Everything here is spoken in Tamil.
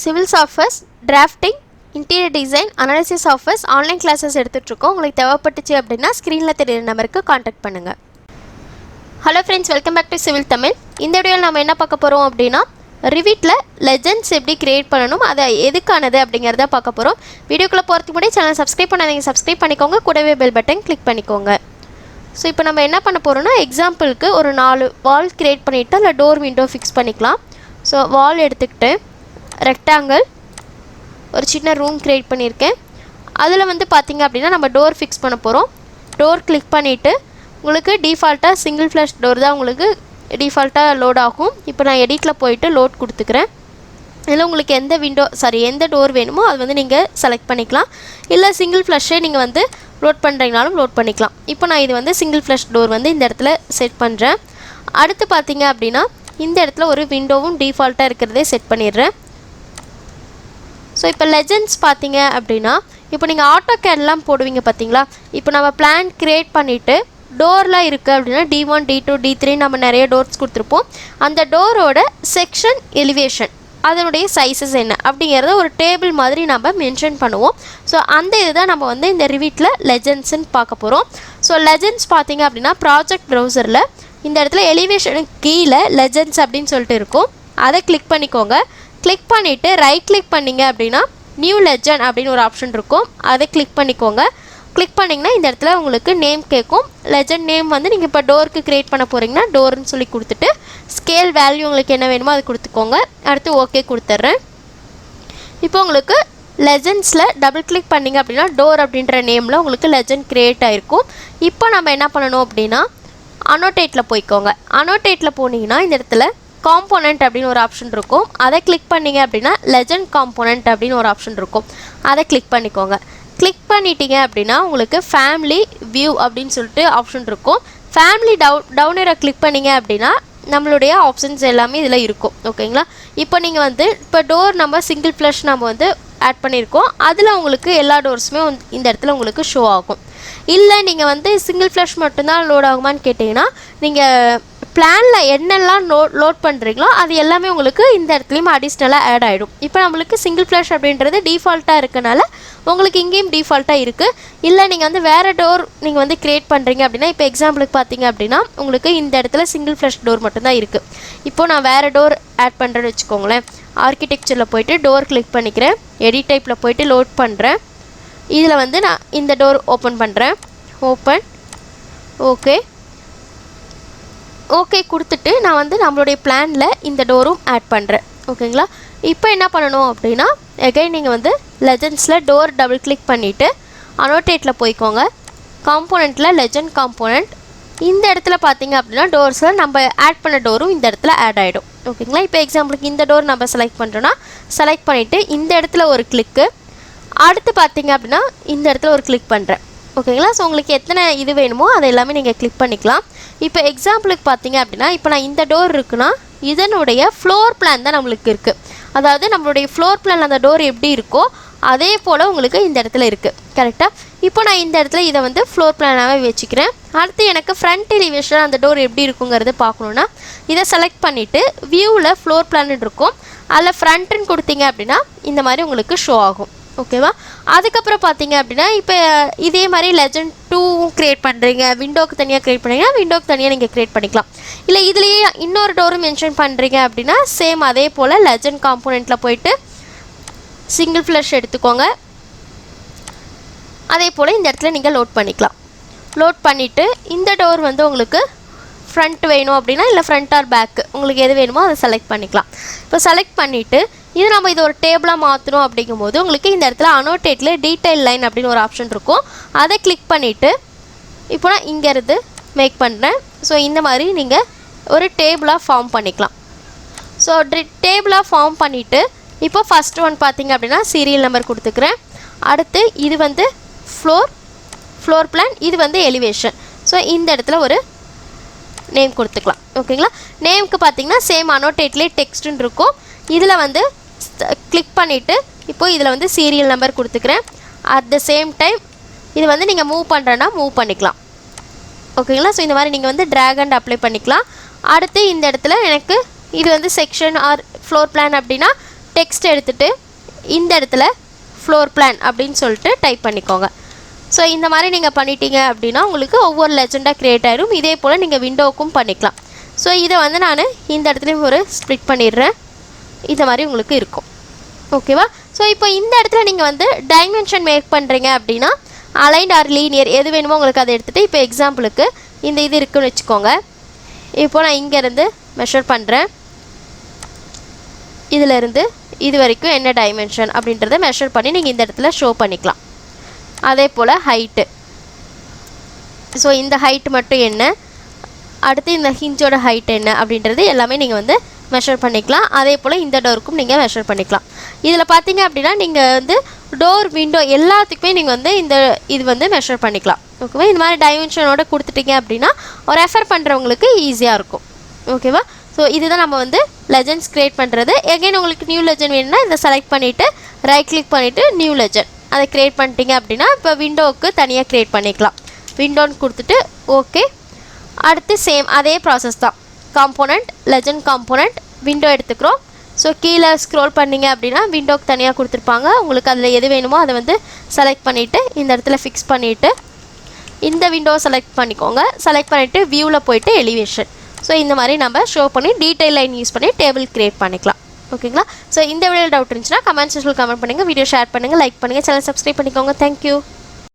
Civil softwares, drafting, interior design, analysis softwares online classes எடுத்துகிட்ருக்கோம். உங்களுக்கு தேவைப்பட்டுச்சு அப்படின்னா ஸ்க்ரீனில் தெரியுற நம்பருக்கு காண்டாக்ட் பண்ணுங்கள். Hello friends, welcome back to civil Tamil. இந்த வீடியோவில் நம்ம என்ன பார்க்க போகிறோம் அப்படின்னா ரிவிட்டில் லெஜெண்ட்ஸ் எப்படி கிரியேட் பண்ணணும், அதை எதுக்கானது அப்படிங்கிறத பார்க்க போகிறோம். வீடியோக்குள்ளே போகிறதுக்கு முன்னாடி சேனல் சப்ஸ்கிரைப் பண்ணாதீங்க, சப்ஸ்கிரைப் பண்ணிக்கோங்க. கூடவே பெல் பட்டன் கிளிக் பண்ணிக்கோங்க. ஸோ இப்போ நம்ம என்ன பண்ண போகிறோம்னா எக்ஸாம்பிளுக்கு ஒரு 4 வால் கிரியேட் பண்ணிவிட்டு அதில் டோர் விண்டோ ஃபிக்ஸ் பண்ணிக்கலாம். ஸோ வால் எடுத்துக்கிட்டு ரெக்டாங்கிள் ஒரு சின்ன ரூம் க்ரியேட் பண்ணியிருக்கேன். அதில் வந்து பார்த்திங்க அப்படின்னா நம்ம டோர் ஃபிக்ஸ் பண்ண போகிறோம். டோர் கிளிக் பண்ணிவிட்டு உங்களுக்கு டிஃபால்ட்டாக சிங்கிள் ஃப்ளஷ் டோர் தான் உங்களுக்கு டிஃபால்ட்டாக லோட் ஆகும். இப்போ நான் எடிட்டில் போயிட்டு லோட் கொடுத்துக்கிறேன். இதில் உங்களுக்கு எந்த டோர் வேணுமோ அது வந்து நீங்கள் செலக்ட் பண்ணிக்கலாம். இல்லை சிங்கிள் ஃப்ளஷ்ஷே நீங்கள் வந்து லோட் பண்ணுறீங்கனாலும் லோட் பண்ணிக்கலாம். இப்போ நான் இது வந்து சிங்கிள் ஃப்ளஷ் டோர் வந்து இந்த இடத்துல செட் பண்ணுறேன். அடுத்து பார்த்தீங்க அப்படின்னா இந்த இடத்துல ஒரு விண்டோவும் டிஃபால்ட்டாக இருக்கிறதே செட் பண்ணிடுறேன். ஸோ இப்போ லெஜெண்ட்ஸ் பார்த்தீங்க அப்படின்னா இப்போ நீங்கள் ஆட்டோகேட்லாம் போடுவீங்க பார்த்தீங்களா. இப்போ நம்ம பிளான் க்ரியேட் பண்ணிவிட்டு டோர்லாம் இருக்குது அப்படின்னா D1, D2, D3 நம்ம நிறைய டோர்ஸ் கொடுத்துருப்போம். அந்த டோரோட செக்ஷன் எலிவேஷன் அதனுடைய சைஸஸ் என்ன அப்படிங்கிறத ஒரு டேபிள் மாதிரி நம்ம மென்ஷன் பண்ணுவோம். ஸோ அந்த இதுதான் நம்ம வந்து இந்த ரிவிட்டில் லெஜெண்ட்ஸ்ன்னு பார்க்க போகிறோம். ஸோ லெஜெண்ட்ஸ் பார்த்தீங்க அப்படின்னா ப்ராஜெக்ட் ப்ரௌசரில் இந்த இடத்துல எலிவேஷனுக்கு கீழே லெஜெண்ட்ஸ் அப்படின்னு சொல்லிட்டு இருக்கும். அதை கிளிக் பண்ணிக்கோங்க. கிளிக் பண்ணிவிட்டு ரைட் கிளிக் பண்ணிங்க அப்படின்னா நியூ லெஜெண்ட் அப்படின்னு ஒரு ஆப்ஷன் இருக்கும். அதை கிளிக் பண்ணிக்கோங்க. கிளிக் பண்ணிங்கன்னா இந்த இடத்துல உங்களுக்கு நேம் கேட்கும். லெஜெண்ட் நேம் வந்து நீங்கள் இப்போ டோருக்கு க்ரியேட் பண்ண போகிறீங்கன்னா டோர்னு சொல்லி கொடுத்துட்டு ஸ்கேல் வேல்யூ உங்களுக்கு என்ன வேணுமோ அது கொடுத்துக்கோங்க. அடுத்து ஓகே கொடுத்துட்றேன். இப்போ உங்களுக்கு லெஜெண்ட்ஸில் டபுள் கிளிக் பண்ணிங்க அப்படின்னா டோர் அப்படின்ற நேமில் உங்களுக்கு லெஜெண்ட் க்ரியேட் ஆகிருக்கும். இப்போ நம்ம என்ன பண்ணணும் அப்படின்னா அனோட்டேட்டில் போய்க்கோங்க. அனோட்டேட்டில் போனீங்கன்னா இந்த இடத்துல காம்போனன்ட் அப்படின்னு ஒரு ஆப்ஷன் இருக்கும். அதை கிளிக் பண்ணிங்க அப்படின்னா லெஜெண்ட் காம்போனன்ட் அப்படின்னு ஒரு ஆப்ஷன் இருக்கும். அதை கிளிக் பண்ணிக்கோங்க. கிளிக் பண்ணிட்டீங்க அப்படின்னா உங்களுக்கு ஃபேமிலி வியூ அப்படின்னு சொல்லிட்டு ஆப்ஷன் இருக்கும். ஃபேமிலி டவுன் ஏரோ கிளிக் பண்ணிங்க அப்படின்னா நம்மளுடைய ஆப்ஷன்ஸ் எல்லாமே இதில் இருக்கும். ஓகேங்களா. இப்போ நீங்கள் வந்து இப்போ டோர் நம்ம சிங்கிள் ஃப்ளஷ் நம்ம வந்து ஆட் பண்ணியிருக்கோம். அதில் உங்களுக்கு எல்லா டோர்ஸுமே இந்த இடத்துல உங்களுக்கு ஷோ ஆகும். இல்லை நீங்கள் வந்து சிங்கிள் ஃப்ளஷ் மட்டும்தான் லோட் ஆகுமான்னு கேட்டிங்கன்னா நீங்கள் பிளானில் என்னெல்லாம் லோட் பண்ணுறீங்களோ அது எல்லாமே உங்களுக்கு இந்த இடத்துலையும் அடிஷ்னலாக ஆட் ஆகிடும். இப்போ நம்மளுக்கு சிங்கிள் ஃப்ளஷ் அப்படின்றது டிஃபால்ட்டாக இருக்கனால உங்களுக்கு இங்கேயும் டிஃபால்ட்டாக இருக்குது. இல்லை நீங்கள் வந்து வேறு டோர் நீங்கள் வந்து க்ரியேட் பண்ணுறீங்க அப்படின்னா இப்போ எக்ஸாம்பிளுக்கு பார்த்தீங்க அப்படின்னா உங்களுக்கு இந்த இடத்துல சிங்கிள் ஃப்ளஷ் டோர் மட்டும்தான் இருக்குது. இப்போது நான் வேறு டோர் ஆட் பண்ணுறேன்னு வச்சுக்கோங்களேன். ஆர்கிடெக்சரில் போய்ட்டு டோர் கிளிக் பண்ணிக்கிறேன். எடிட் டைப்பில் போய்ட்டு லோட் பண்ணுறேன். இதில் வந்து நான் இந்த டோர் ஓப்பன் பண்ணுறேன். ஓப்பன் ஓகே கொடுத்துட்டு நான் வந்து நம்மளுடைய பிளானில் இந்த டோரும் ஆட் பண்ணுறேன். ஓகேங்களா. இப்போ என்ன பண்ணணும் அப்படின்னா எகைன் நீங்கள் வந்து லெஜெண்ட்ஸில் டோர் டபுள் கிளிக் பண்ணிவிட்டு அனோட்டேட்டில் போய்க்கோங்க. காம்போனண்ட்டில் லெஜெண்ட் காம்போனண்ட் இந்த இடத்துல பார்த்தீங்க அப்படின்னா டோர்ஸில் நம்ம ஆட் பண்ண டோரும் இந்த இடத்துல ஆட் ஆகிடும். ஓகேங்களா. இப்போ எக்ஸாம்பிளுக்கு இந்த டோர் நம்ம செலக்ட் பண்ணுறோன்னா செலக்ட் பண்ணிவிட்டு இந்த இடத்துல ஒரு கிளிக்கு, அடுத்து பார்த்தீங்க அப்படின்னா இந்த இடத்துல ஒரு கிளிக் பண்ணுறேன். ஓகேங்களா. ஸோ உங்களுக்கு எத்தனை இது வேணுமோ அதை எல்லாமே நீங்கள் கிளிக் பண்ணிக்கலாம். இப்போ எக்ஸாம்பிளுக்கு பார்த்தீங்க அப்படின்னா இப்போ நான் இந்த டோர் இருக்குன்னா இதனுடைய ஃப்ளோர் பிளான் தான் நம்மளுக்கு இருக்குது. அதாவது நம்மளுடைய ஃப்ளோர் பிளான் அந்த டோர் எப்படி இருக்கோ அதே போல் உங்களுக்கு இந்த இடத்துல இருக்குது. கரெக்டாக. இப்போ நான் இந்த இடத்துல இதை வந்து ஃப்ளோர் பிளானாகவே வச்சுக்கிறேன். அடுத்து எனக்கு ஃப்ரண்ட் எலிவேஷன் அந்த டோர் எப்படி இருக்குங்கிறது பார்க்கணுன்னா இதை செலக்ட் பண்ணிவிட்டு வியூவில் ஃப்ளோர் பிளான் இருக்கும். அதில் ஃப்ரண்ட்டுன்னு கொடுத்தீங்க அப்படின்னா இந்த மாதிரி உங்களுக்கு ஷோ ஆகும். ஓகேவா. அதுக்கப்புறம் பார்த்தீங்க அப்படின்னா இப்போ இதே மாதிரி லெஜெண்ட் 2 க்ரியேட் பண்ணுறீங்க, விண்டோக்கு தனியாக க்ரியேட் பண்ணுறீங்கன்னா விண்டோக்கு தனியாக நீங்கள் க்ரியேட் பண்ணிக்கலாம். இல்லை இதுலேயே இன்னொரு டோரும் மென்ஷன் பண்ணுறீங்க அப்படின்னா சேம் அதே போல் லெஜெண்ட் காம்போனண்ட்டில் போயிட்டு சிங்கிள் ஃப்ளஷ் எடுத்துக்கோங்க. அதே போல் இந்த இடத்துல நீங்கள் லோட் பண்ணிக்கலாம். லோட் பண்ணிவிட்டு இந்த டோர் வந்து உங்களுக்கு ஃப்ரண்ட் வேணும் அப்படின்னா இல்லை ஃப்ரண்ட் ஆர் பேக்கு உங்களுக்கு எது வேணுமோ அதை செலக்ட் பண்ணிக்கலாம். இப்போ செலக்ட் பண்ணிவிட்டு இது ஒரு டேபிளாக மாற்றணும் அப்படிங்கும்போது உங்களுக்கு இந்த இடத்துல அனோட்டேட்டில் டீடைல் லைன் அப்படின்னு ஒரு ஆப்ஷன் இருக்கும். அதை கிளிக் பண்ணிவிட்டு இப்போ நான் இங்கேருந்து மேக் பண்ணுறேன். ஸோ இந்த மாதிரி நீங்கள் ஒரு டேபிளாக ஃபார்ம் பண்ணிக்கலாம். ஸோ டேபிளாக ஃபார்ம் பண்ணிவிட்டு இப்போ ஃபஸ்ட் ஒன் பார்த்தீங்க அப்படின்னா சீரியல் நம்பர் கொடுத்துக்கிறேன். அடுத்து இது வந்து ஃப்ளோர் பிளான், இது வந்து எலிவேஷன். ஸோ இந்த இடத்துல ஒரு நேம் கொடுத்துக்கலாம். ஓகேங்களா. நேமுக்கு பார்த்தீங்கன்னா சேம் அனோட்டேட்லேயே டெக்ஸ்ட்டுன்னு இருக்கும். இதில் வந்து கிளிக் பண்ணிவிட்டு இப்போது இதில் வந்து சீரியல் நம்பர் கொடுத்துக்கிறேன். அட் த சேம் டைம் இது வந்து நீங்கள் மூவ் பண்ணுறேன்னா மூவ் பண்ணிக்கலாம். ஓகேங்களா. ஸோ இந்த மாதிரி நீங்கள் வந்து ட்ராக் அண்ட் அப்ளை பண்ணிக்கலாம். அடுத்து இந்த இடத்துல எனக்கு இது வந்து செக்ஷன் ஆர் ஃப்ளோர் பிளான் அப்படின்னா டெக்ஸ்ட் எடுத்துகிட்டு இந்த இடத்துல ஃப்ளோர் பிளான் அப்படின்னு சொல்லிட்டு டைப் பண்ணிக்கோங்க. ஸோ இந்த மாதிரி நீங்கள் பண்ணிட்டீங்க அப்படின்னா உங்களுக்கு ஒவ்வொரு லெஜெண்டாக க்ரியேட் ஆகிடும். இதே போல் நீங்கள் விண்டோவுக்கும் பண்ணிக்கலாம். ஸோ இதை வந்து நான் இந்த இடத்துலையும் ஒரு ஸ்ப்ளிட் பண்ணிடுறேன். இந்த மாதிரி உங்களுக்கு இருக்கும். ஓகேவா? ஸோ இப்போ இந்த இடத்துல நீங்கள் வந்து டைமென்ஷன் மேக் பண்ணுறீங்க அப்படின்னா அலைன்ட் ஆர் லீனியர் எது வேணுமோ உங்களுக்கு அதை எடுத்துகிட்டு இப்போ எக்ஸாம்பிளுக்கு இந்த இது இருக்குன்னு வச்சுக்கோங்க. இப்போ நான் இங்கேருந்து மெஷர் பண்ணுறேன். இதிலேருந்து இது வரைக்கும் என்ன டைமென்ஷன் அப்படின்றத மெஷர் பண்ணி நீங்கள் இந்த இடத்துல ஷோ பண்ணிக்கலாம். அதே போல் ஹைட்டு. ஸோ இந்த ஹைட்டு மட்டும் என்ன, அடுத்து இந்த ஹிஞ்சோட ஹைட் என்ன அப்படின்றது எல்லாமே நீங்கள் வந்து மெஷர் பண்ணிக்கலாம். அதே போல் இந்த டோருக்கும் நீங்கள் மெஷர் பண்ணிக்கலாம். இதில் பார்த்தீங்க அப்படின்னா நீங்கள் வந்து டோர் விண்டோ எல்லாத்துக்குமே நீங்கள் வந்து இது வந்து மெஷர் பண்ணிக்கலாம். ஓகேவா? இந்த மாதிரி டைமென்ஷனோட கொடுத்துட்டீங்க அப்படின்னா ஒரு ரெஃபர் பண்ணுறவங்களுக்கு ஈஸியாக இருக்கும். ஓகேவா? ஸோ இதுதான் நம்ம வந்து லெஜெண்ட்ஸ் க்ரியேட் பண்ணுறது. எகைன் உங்களுக்கு நியூ லெஜெண்ட் வேணும்னா இதை செலக்ட் பண்ணிவிட்டு ரைட் கிளிக் பண்ணிவிட்டு நியூ லெஜெண்ட் அதை க்ரியேட் பண்ணிட்டீங்க அப்படின்னா இப்போ விண்டோவுக்கு தனியாக க்ரியேட் பண்ணிக்கலாம். விண்டோன்னு கொடுத்துட்டு ஓகே. அடுத்து சேம் அதே ப்ராசஸ் தான். காம்போனண்ட் லெஜெண்ட் காம்போனண்ட் விண்டோ எடுத்துக்கிறோம். ஸோ கீழே ஸ்க்ரோல் பண்ணிங்க அப்படின்னா விண்டோக்கு தனியாக கொடுத்துருப்பாங்க. உங்களுக்கு அதில் எது வேணுமோ அதை வந்து செலக்ட் பண்ணிவிட்டு இந்த இடத்துல ஃபிக்ஸ் பண்ணிவிட்டு இந்த விண்டோவை செலக்ட் பண்ணிக்கோங்க. செலக்ட் பண்ணிவிட்டு வியூவில் போய்ட்டு எலிவேஷன். ஸோ இந்த மாதிரி நம்ம ஷோ பண்ணி டீட்டெயில் லைன் யூஸ் பண்ணி டேபிள் க்ரியேட் பண்ணிக்கலாம். ஓகேங்களா? ஸோ இந்த வீடியோ டவுட் இருந்துச்சுன்னா கமெண்ட் செக்ஷனில் கமெண்ட் பண்ணுங்கள். வீடியோ ஷேர் பண்ணுங்கள், லைக் பண்ணுங்கள், சேனல் சப்ஸ்கிரைப் பண்ணிக்கோங்க. தேங்க்யூ.